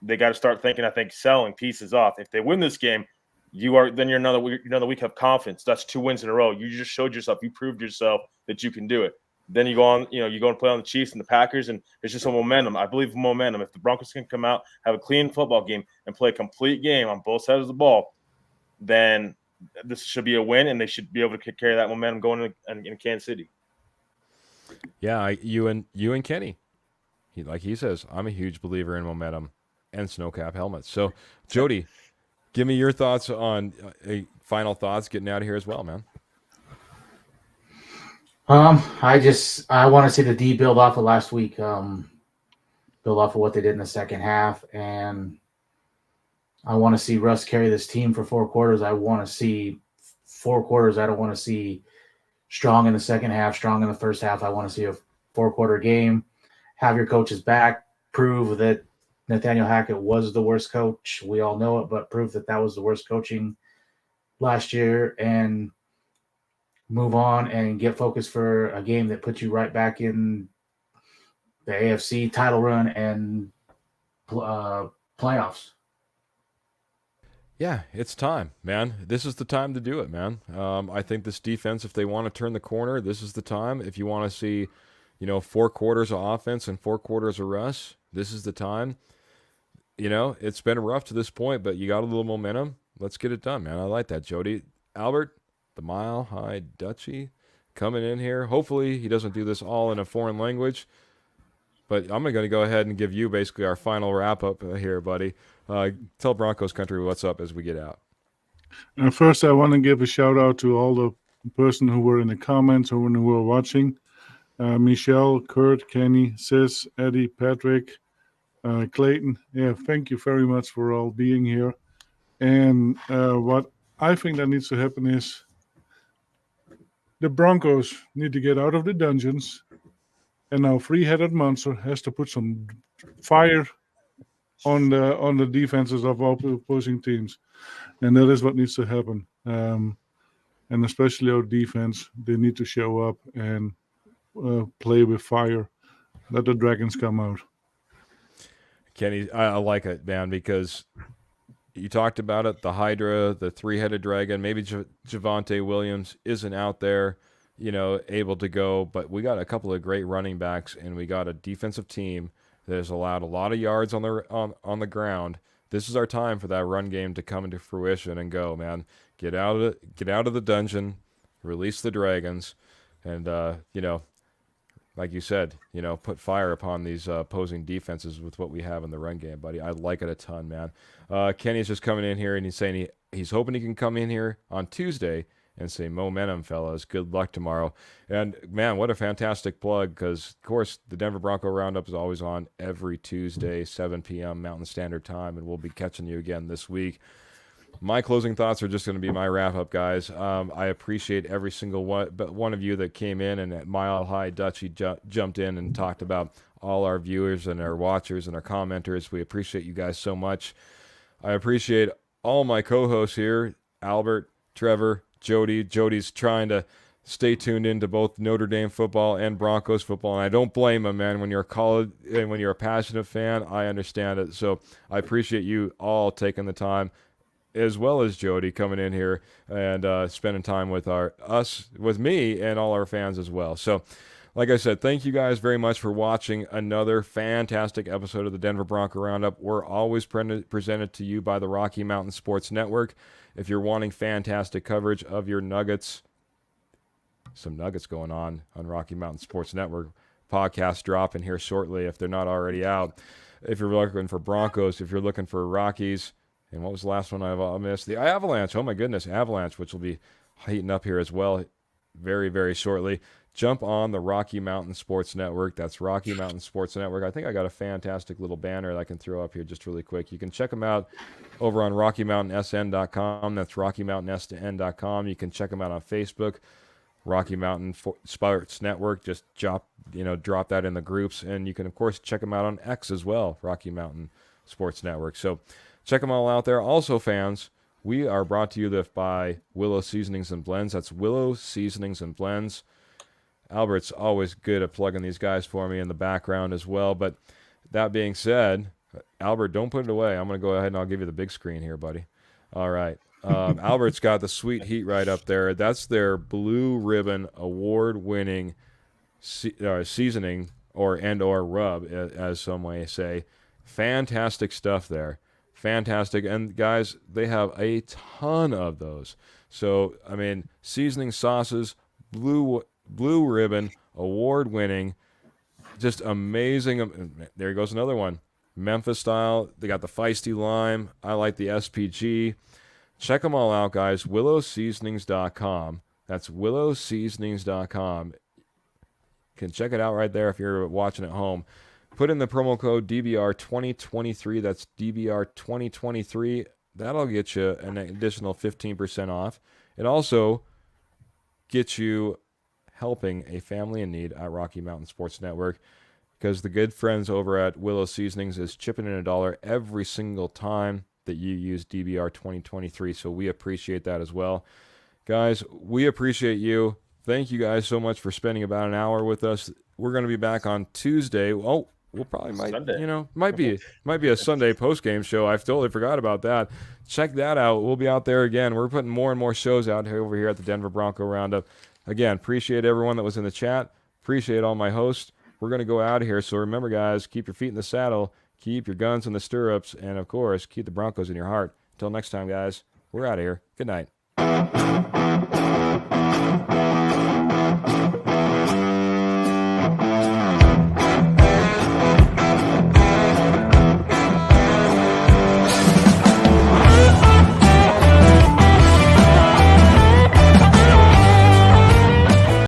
C: they got to start thinking, I think, selling pieces off. If they win this game, you're another week of confidence. That's 2 wins in a row. You just showed yourself. You proved yourself that you can do it. Then you go on, you go and play on the Chiefs and the Packers, and it's just a momentum. I believe momentum. If the Broncos can come out, have a clean football game, and play a complete game on both sides of the ball, then this should be a win, and they should be able to carry that momentum going in Kansas City.
A: Yeah, you and Kenny. Like he says, I'm a huge believer in momentum and snowcap helmets. So, Jody, give me your thoughts on final thoughts getting out of here as well, man.
D: I want to see the D build off of last week, build off of what they did in the second half, and I want to see Russ carry this team for 4 quarters. I want to see 4 quarters. I don't want to see strong in the second half, strong in the first half. I want to see a 4-quarter game. Have your coaches back. Prove that Nathaniel Hackett was the worst coach. We all know it, but prove that was the worst coaching last year, and move on and get focused for a game that puts you right back in the AFC title run and playoffs.
A: Yeah, it's time, man. This is the time to do it, man. I think this defense, if they want to turn the corner, this is the time. If you want to see, 4 quarters of offense and 4 quarters of Russ, this is the time. It's been rough to this point, but you got a little momentum. Let's get it done, man. I like that, Jody. Albert, the Mile High Dutchie, coming in here. Hopefully he doesn't do this all in a foreign language. But I'm going to go ahead and give you basically our final wrap-up here, buddy. Tell Broncos country what's up as we get out.
B: First, I want to give a shout-out to all the person who were in the comments or who were watching. Michelle, Kurt, Kenny, Sis, Eddie, Patrick, Clayton. Yeah, thank you very much for all being here. And what I think that needs to happen is the Broncos need to get out of the dungeons, and our 3-headed monster has to put some fire on the defenses of all opposing teams, and that is what needs to happen. And especially our defense, they need to show up and play with fire. Let the dragons come out.
A: Kenny, I like it, man, because you talked about it, the Hydra, the three-headed dragon. Maybe Javonte Williams isn't out there, able to go, but we got a couple of great running backs, and we got a defensive team that has allowed a lot of yards on the ground. This is our time for that run game to come into fruition and go, man. Get out of the dungeon, release the dragons, and like you said, put fire upon these opposing defenses with what we have in the run game, buddy. I like it a ton, man. Kenny's just coming in here and he's saying he's hoping he can come in here on Tuesday and say, momentum, fellas. Good luck tomorrow. And, man, what a fantastic plug because, of course, the Denver Bronco Roundup is always on every Tuesday, 7 p.m. Mountain Standard Time, and we'll be catching you again this week. My closing thoughts are just going to be my wrap-up, guys. I appreciate every single one of you that came in, and at Mile High Dutchy jumped in and talked about all our viewers and our watchers and our commenters. We appreciate you guys so much. I appreciate all my co-hosts here, Albert, Trevor, Jody. Jody's trying to stay tuned into both Notre Dame football and Broncos football, and I don't blame him, man. When you're a college and when you're a passionate fan, I understand it. So I appreciate you all taking the time, as well as Jody coming in here and spending time with with me and all our fans as well. So, like I said, thank you guys very much for watching another fantastic episode of the Denver Bronco Roundup. We're always presented to you by the Rocky Mountain Sports Network. If you're wanting fantastic coverage of your Nuggets, some Nuggets going on Rocky Mountain Sports Network. Podcast dropping here shortly if they're not already out. If you're looking for Broncos, if you're looking for Rockies, and what was the last one I missed? The Avalanche. Oh, my goodness, Avalanche, which will be heating up here as well very, very shortly. Jump on the Rocky Mountain Sports Network. That's Rocky Mountain Sports Network. I think I got a fantastic little banner that I can throw up here just really quick. You can check them out over on RockyMountainSN.com. That's RockyMountainSN.com. You can check them out on Facebook, Rocky Mountain Sports Network. Just drop that in the groups. And you can, of course, check them out on X as well, Rocky Mountain Sports Network. So check them all out there. Also, fans, we are brought to you by Willow Seasonings and Blends. That's Willow Seasonings and Blends. Albert's always good at plugging these guys for me in the background as well. But that being said, Albert, don't put it away. I'm going to go ahead and I'll give you the big screen here, buddy. All right. Albert's got the sweet heat right up there. That's their Blue Ribbon award-winning seasoning or rub, as some may say. Fantastic stuff there. Fantastic. And guys, they have a ton of those. So, I mean, seasoning sauces, Blue Ribbon, award-winning, just amazing. There goes another one. Memphis style. They got the feisty lime. I like the SPG. Check them all out, guys. WillowSeasonings.com. That's WillowSeasonings.com. You can check it out right there if you're watching at home. Put in the promo code DBR2023. That's DBR2023. That'll get you an additional 15% off. It also gets you helping a family in need at Rocky Mountain Sports Network, because the good friends over at Willow Seasonings is chipping in $1 every single time that you use DBR 2023. So we appreciate that as well. Guys, we appreciate you. Thank you guys so much for spending about an hour with us. We're going to be back on Tuesday. Oh, we'll probably might be a Sunday post-game show. I totally forgot about that. Check that out. We'll be out there again. We're putting more and more shows out over here at the Denver Bronco Roundup. Again, appreciate everyone that was in the chat. Appreciate all my hosts. We're going to go out of here. So remember, guys, keep your feet in the saddle, keep your guns in the stirrups, and, of course, keep the Broncos in your heart. Until next time, guys, we're out of here. Good night.